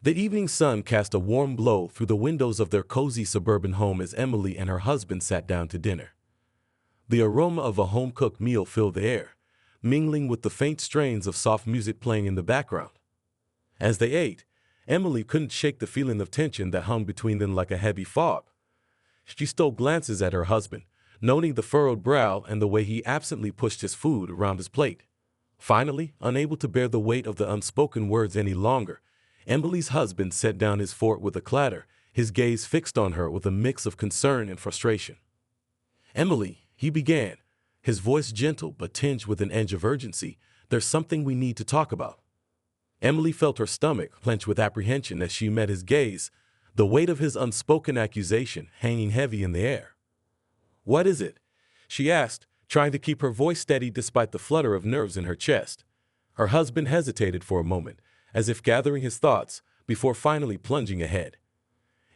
The evening sun cast a warm glow through the windows of their cozy suburban home as Emily and her husband sat down to dinner. The aroma of a home-cooked meal filled the air, mingling with the faint strains of soft music playing in the background. As they ate, Emily couldn't shake the feeling of tension that hung between them like a heavy fog. She stole glances at her husband, noting the furrowed brow and the way he absently pushed his food around his plate. Finally, unable to bear the weight of the unspoken words any longer, Emily's husband set down his fork with a clatter, his gaze fixed on her with a mix of concern and frustration. "Emily," he began, his voice gentle but tinged with an edge of urgency, "there's something we need to talk about." Emily felt her stomach clench with apprehension as she met his gaze, the weight of his unspoken accusation hanging heavy in the air. "What is it?" she asked, trying to keep her voice steady despite the flutter of nerves in her chest. Her husband hesitated for a moment, as if gathering his thoughts, before finally plunging ahead.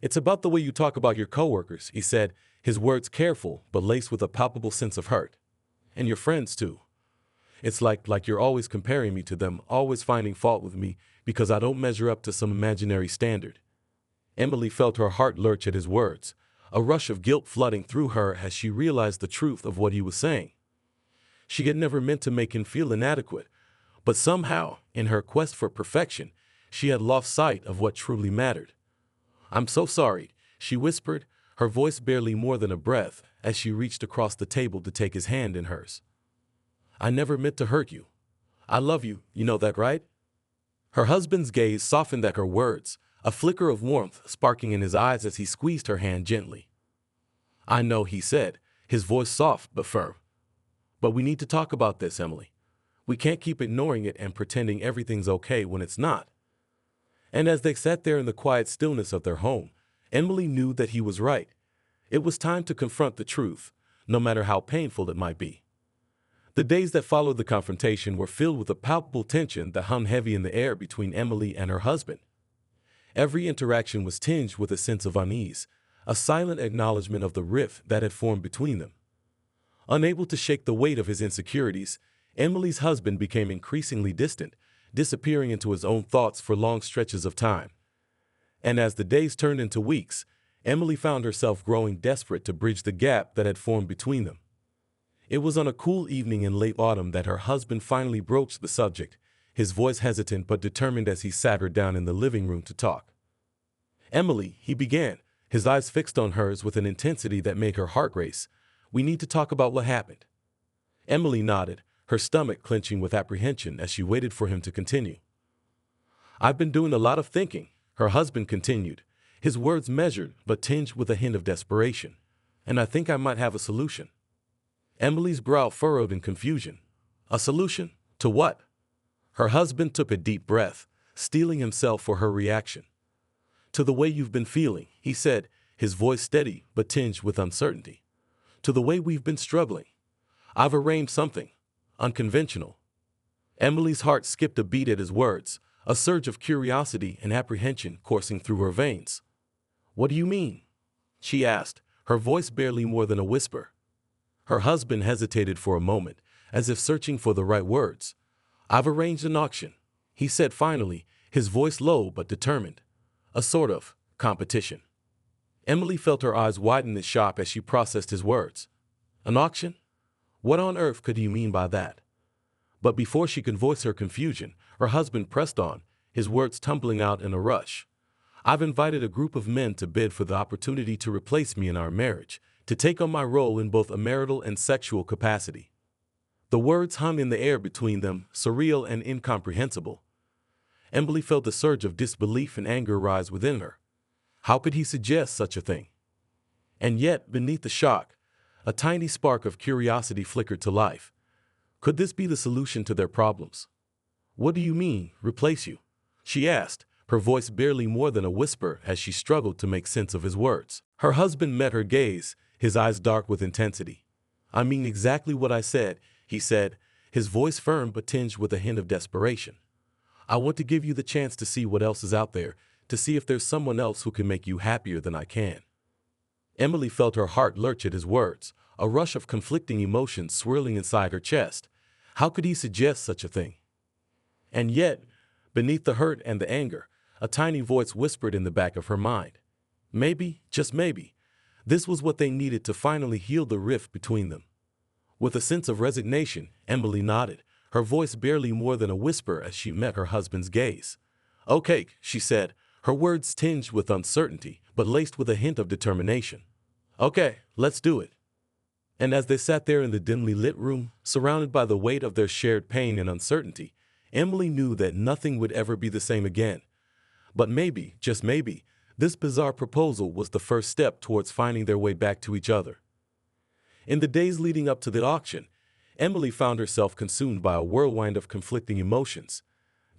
"It's about the way you talk about your coworkers," he said, his words careful but laced with a palpable sense of hurt. "And your friends, too. It's like you're always comparing me to them, always finding fault with me because I don't measure up to some imaginary standard." Emily felt her heart lurch at his words, a rush of guilt flooding through her as she realized the truth of what he was saying. She had never meant to make him feel inadequate, but somehow, in her quest for perfection, she had lost sight of what truly mattered. "I'm so sorry," she whispered, her voice barely more than a breath, as she reached across the table to take his hand in hers. "I never meant to hurt you. I love you, you know that, right?" Her husband's gaze softened at her words, a flicker of warmth sparking in his eyes as he squeezed her hand gently. "I know," he said, his voice soft but firm. "But we need to talk about this, Emily. We can't keep ignoring it and pretending everything's okay when it's not." And as they sat there in the quiet stillness of their home, Emily knew that he was right. It was time to confront the truth, no matter how painful it might be. The days that followed the confrontation were filled with a palpable tension that hung heavy in the air between Emily and her husband. Every interaction was tinged with a sense of unease, a silent acknowledgement of the rift that had formed between them. Unable to shake the weight of his insecurities, Emily's husband became increasingly distant, disappearing into his own thoughts for long stretches of time. And as the days turned into weeks, Emily found herself growing desperate to bridge the gap that had formed between them. It was on a cool evening in late autumn that her husband finally broached the subject, his voice hesitant but determined as he sat her down in the living room to talk. "Emily," he began, his eyes fixed on hers with an intensity that made her heart race, "we need to talk about what happened." Emily nodded, her stomach clenching with apprehension as she waited for him to continue. "I've been doing a lot of thinking," her husband continued, his words measured but tinged with a hint of desperation, "and I think I might have a solution." Emily's brow furrowed in confusion. "A solution? To what?" Her husband took a deep breath, steeling himself for her reaction. "To the way you've been feeling," he said, his voice steady but tinged with uncertainty. "To the way we've been struggling. I've arranged something unconventional." Emily's heart skipped a beat at his words, a surge of curiosity and apprehension coursing through her veins. "What do you mean?" she asked, her voice barely more than a whisper. Her husband hesitated for a moment, as if searching for the right words. "I've arranged an auction," he said finally, his voice low but determined. "A sort of competition." Emily felt her eyes widen in shock as she processed his words. "An auction? What on earth could he mean by that?" But before she could voice her confusion, her husband pressed on, his words tumbling out in a rush. "I've invited a group of men to bid for the opportunity to replace me in our marriage, to take on my role in both a marital and sexual capacity." The words hung in the air between them, surreal and incomprehensible. Emily felt a surge of disbelief and anger rise within her. How could he suggest such a thing? And yet, beneath the shock, a tiny spark of curiosity flickered to life. Could this be the solution to their problems? "What do you mean, replace you?" she asked, her voice barely more than a whisper as she struggled to make sense of his words. Her husband met her gaze, his eyes dark with intensity. "I mean exactly what I said," he said, his voice firm but tinged with a hint of desperation. "I want to give you the chance to see what else is out there, to see if there's someone else who can make you happier than I can." Emily felt her heart lurch at his words, a rush of conflicting emotions swirling inside her chest. How could he suggest such a thing? And yet, beneath the hurt and the anger, a tiny voice whispered in the back of her mind. Maybe, just maybe, this was what they needed to finally heal the rift between them. With a sense of resignation, Emily nodded, her voice barely more than a whisper as she met her husband's gaze. "Okay," she said, her words tinged with uncertainty, but laced with a hint of determination. "Okay, let's do it." And as they sat there in the dimly lit room, surrounded by the weight of their shared pain and uncertainty, Emily knew that nothing would ever be the same again. But maybe, just maybe, this bizarre proposal was the first step towards finding their way back to each other. In the days leading up to the auction, Emily found herself consumed by a whirlwind of conflicting emotions.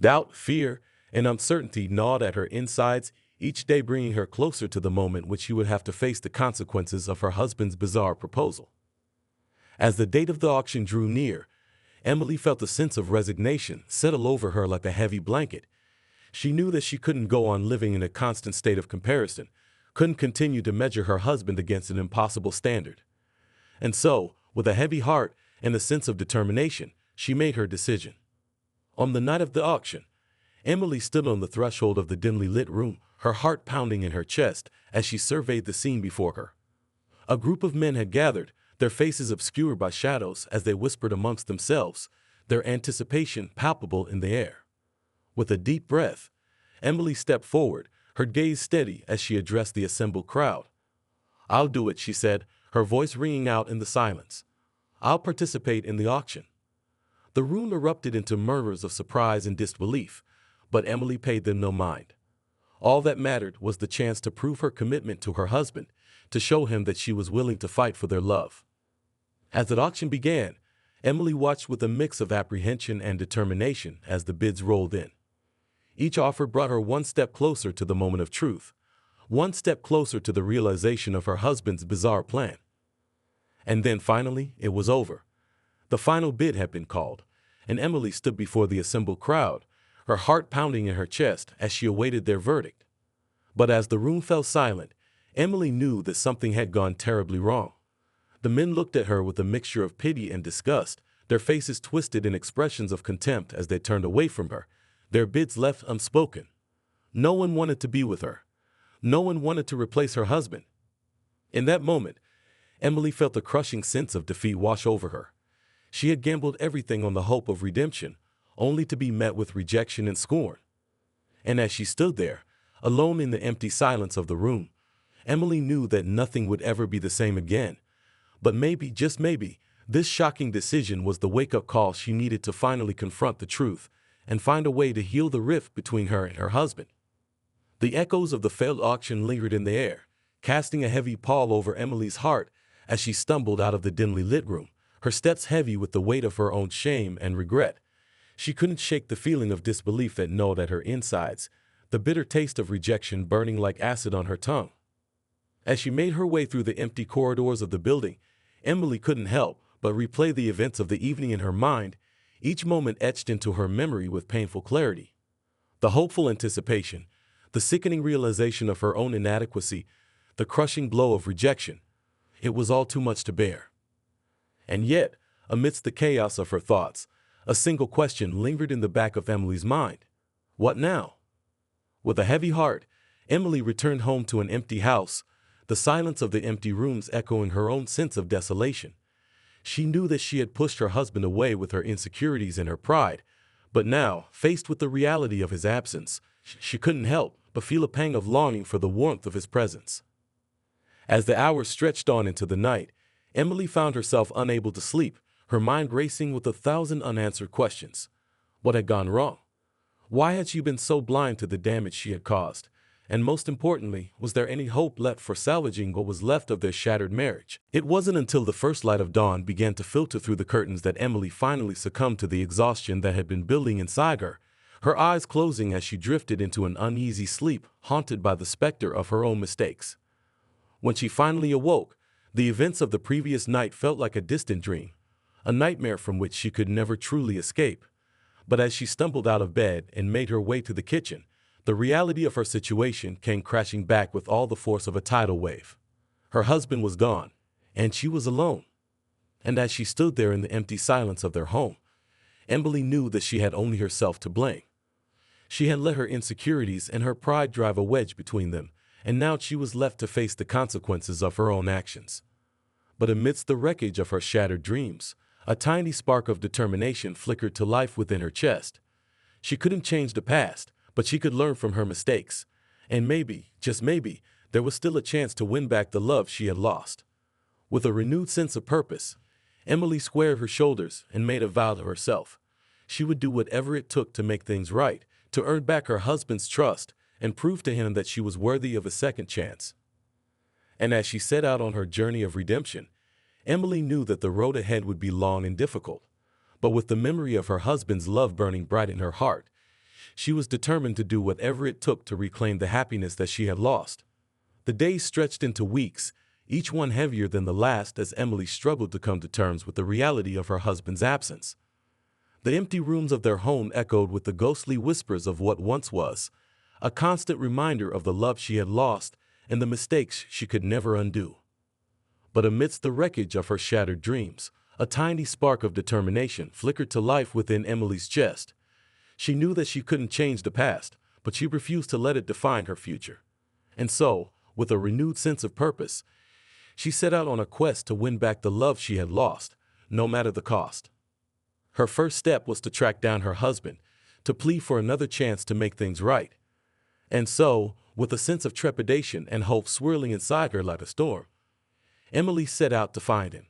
Doubt, fear, and uncertainty gnawed at her insides, each day bringing her closer to the moment when she would have to face the consequences of her husband's bizarre proposal. As the date of the auction drew near, Emily felt a sense of resignation settle over her like a heavy blanket. She knew that she couldn't go on living in a constant state of comparison, couldn't continue to measure her husband against an impossible standard. And so, with a heavy heart and a sense of determination, she made her decision. On the night of the auction, Emily stood on the threshold of the dimly lit room, her heart pounding in her chest as she surveyed the scene before her. A group of men had gathered, their faces obscured by shadows as they whispered amongst themselves, their anticipation palpable in the air. With a deep breath, Emily stepped forward, her gaze steady as she addressed the assembled crowd. "I'll do it," she said, her voice ringing out in the silence. "I'll participate in the auction." The room erupted into murmurs of surprise and disbelief, but Emily paid them no mind. All that mattered was the chance to prove her commitment to her husband, to show him that she was willing to fight for their love. As the auction began, Emily watched with a mix of apprehension and determination as the bids rolled in. Each offer brought her one step closer to the moment of truth, one step closer to the realization of her husband's bizarre plan. And then finally, it was over. The final bid had been called, and Emily stood before the assembled crowd, her heart pounding in her chest as she awaited their verdict. But as the room fell silent, Emily knew that something had gone terribly wrong. The men looked at her with a mixture of pity and disgust, their faces twisted in expressions of contempt as they turned away from her, their bids left unspoken. No one wanted to be with her. No one wanted to replace her husband. In that moment, Emily felt a crushing sense of defeat wash over her. She had gambled everything on the hope of redemption, only to be met with rejection and scorn. And as she stood there, alone in the empty silence of the room, Emily knew that nothing would ever be the same again. But maybe, just maybe, this shocking decision was the wake-up call she needed to finally confront the truth and find a way to heal the rift between her and her husband. The echoes of the failed auction lingered in the air, casting a heavy pall over Emily's heart as she stumbled out of the dimly lit room, her steps heavy with the weight of her own shame and regret. She couldn't shake the feeling of disbelief that gnawed at her insides, the bitter taste of rejection burning like acid on her tongue. As she made her way through the empty corridors of the building, Emily couldn't help but replay the events of the evening in her mind, each moment etched into her memory with painful clarity. The hopeful anticipation, the sickening realization of her own inadequacy, the crushing blow of rejection. It was all too much to bear. And yet, amidst the chaos of her thoughts, a single question lingered in the back of Emily's mind. What now? With a heavy heart, Emily returned home to an empty house, the silence of the empty rooms echoing her own sense of desolation. She knew that she had pushed her husband away with her insecurities and her pride, but now, faced with the reality of his absence, she couldn't help but feel a pang of longing for the warmth of his presence. As the hours stretched on into the night, Emily found herself unable to sleep, her mind racing with 1,000 unanswered questions. What had gone wrong? Why had she been so blind to the damage she had caused? And most importantly, was there any hope left for salvaging what was left of their shattered marriage? It wasn't until the first light of dawn began to filter through the curtains that Emily finally succumbed to the exhaustion that had been building inside her, her eyes closing as she drifted into an uneasy sleep, haunted by the specter of her own mistakes. When she finally awoke, the events of the previous night felt like a distant dream, a nightmare from which she could never truly escape. But as she stumbled out of bed and made her way to the kitchen, the reality of her situation came crashing back with all the force of a tidal wave. Her husband was gone, and she was alone. And as she stood there in the empty silence of their home, Emily knew that she had only herself to blame. She had let her insecurities and her pride drive a wedge between them, and now she was left to face the consequences of her own actions. But amidst the wreckage of her shattered dreams, a tiny spark of determination flickered to life within her chest. She couldn't change the past, but she could learn from her mistakes. And maybe, just maybe, there was still a chance to win back the love she had lost. With a renewed sense of purpose, Emily squared her shoulders and made a vow to herself. She would do whatever it took to make things right, to earn back her husband's trust, and prove to him that she was worthy of a second chance. And as she set out on her journey of redemption, Emily knew that the road ahead would be long and difficult. But with the memory of her husband's love burning bright in her heart, she was determined to do whatever it took to reclaim the happiness that she had lost. The days stretched into weeks, each one heavier than the last as Emily struggled to come to terms with the reality of her husband's absence. The empty rooms of their home echoed with the ghostly whispers of what once was, a constant reminder of the love she had lost and the mistakes she could never undo. But amidst the wreckage of her shattered dreams, a tiny spark of determination flickered to life within Emily's chest. She knew that she couldn't change the past, but she refused to let it define her future. And so, with a renewed sense of purpose, she set out on a quest to win back the love she had lost, no matter the cost. Her first step was to track down her husband, to plead for another chance to make things right. And so, with a sense of trepidation and hope swirling inside her like a storm, Emily set out to find him.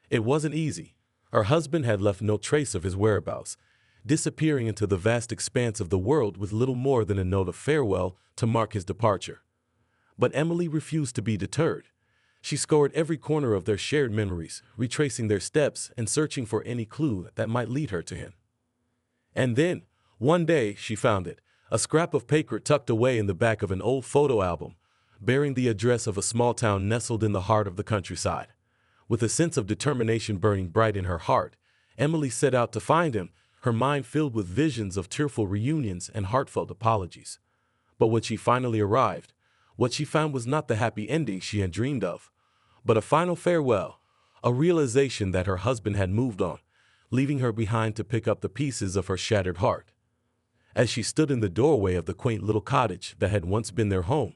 It wasn't easy. Her husband had left no trace of his whereabouts, disappearing into the vast expanse of the world with little more than a note of farewell to mark his departure. But Emily refused to be deterred. She scoured every corner of their shared memories, retracing their steps and searching for any clue that might lead her to him. And then, one day, she found it, a scrap of paper tucked away in the back of an old photo album, bearing the address of a small town nestled in the heart of the countryside. With a sense of determination burning bright in her heart, Emily set out to find him, her mind filled with visions of tearful reunions and heartfelt apologies. But when she finally arrived, what she found was not the happy ending she had dreamed of, but a final farewell, a realization that her husband had moved on, leaving her behind to pick up the pieces of her shattered heart. As she stood in the doorway of the quaint little cottage that had once been their home,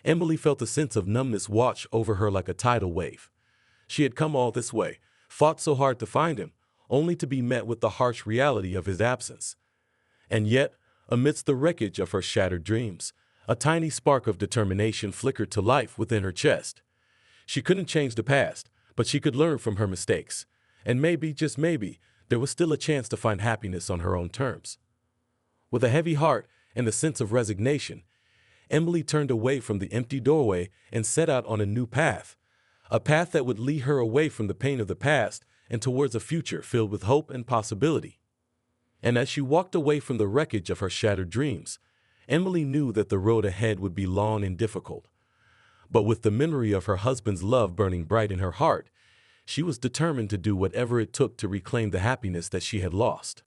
Emily felt a sense of numbness wash over her like a tidal wave. She had come all this way, fought so hard to find him, only to be met with the harsh reality of his absence. And yet, amidst the wreckage of her shattered dreams, a tiny spark of determination flickered to life within her chest. She couldn't change the past, but she could learn from her mistakes. And maybe, just maybe, there was still a chance to find happiness on her own terms. With a heavy heart and a sense of resignation, Emily turned away from the empty doorway and set out on a new path, a path that would lead her away from the pain of the past and towards a future filled with hope and possibility. And as she walked away from the wreckage of her shattered dreams, Emily knew that the road ahead would be long and difficult. But with the memory of her husband's love burning bright in her heart, she was determined to do whatever it took to reclaim the happiness that she had lost.